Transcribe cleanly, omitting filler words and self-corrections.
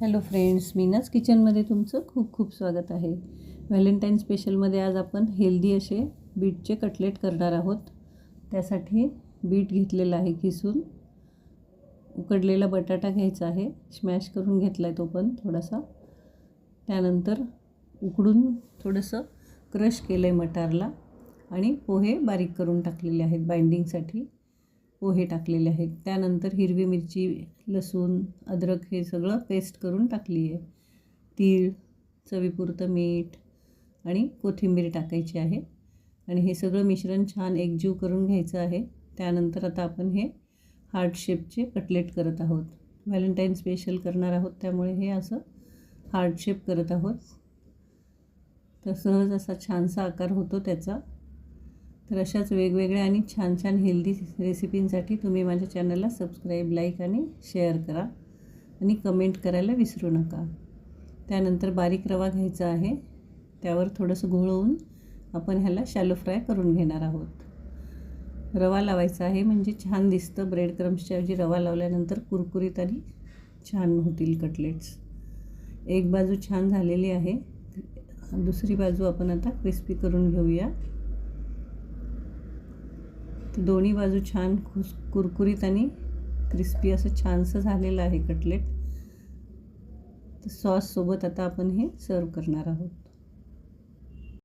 Hello friends, मीनाज किचनमध्ये तुमचं खूप खूप स्वागत आहे. व्हॅलेंटाईन स्पेशलमध्ये आज आपण हेल्दी असे बीटचे कटलेट करणार आहोत. त्यासाठी बीट घेतलेला आहे किसून. उकडलेला बटाटा घ्यायचा आहे, स्मॅश करून घेतला आहे तो पण थोडासा. त्यानंतर उकडून थोडंसं क्रश केलं आहे मटारला आणि पोहे बारीक करून टाकलेले आहेत. बाइंडिंगसाठी पोहे टाकलेले आहेत. त्यानंतर हिरवी मिरची, लसूण, अद्रक हे सगळं पेस्ट करून टाकली आहे. तीळ, चवीपुरतं मीठ आणि कोथिंबीर टाकायची आहे आणि हे सगळं मिश्रण छान एकजीव करून घ्यायचं आहे. त्यानंतर आता आपण हे हार्ट शेपचे कटलेट करत आहोत. व्हॅलेंटाईन स्पेशल करणार आहोत, त्यामुळे हे असं हार्ट शेप करत आहोत. तर सहज असा छानसा आकार होतो त्याचा. तर अशाच वेगवेगळ्या आणि छान छान हेल्दी रेसिपींसाठी तुम्ही माझ्या चॅनलला सबस्क्राईब, लाईक आणि शेअर करा आणि कमेंट करायला विसरू नका. त्यानंतर बारीक रवा घ्यायचा आहे. त्यावर थोडंसं घोळवून आपण ह्याला शॅलो फ्राय करून घेणार आहोत. रवा लावायचा आहे म्हणजे छान दिसतं. ब्रेड क्रम्सच्या ऐवजी रवा लावल्यानंतर कुरकुरीत आणि छान होतील कटलेट्स. एक बाजू छान झालेली आहे, दुसरी बाजू आपण आता क्रिस्पी करून घेऊया. दोन्ही बाजू छान कुरकुरीत आणि क्रिस्पी असं छानसं झालेलं आहे कटलेट. तर सॉससोबत आता आपण हे सर्व करणार आहोत.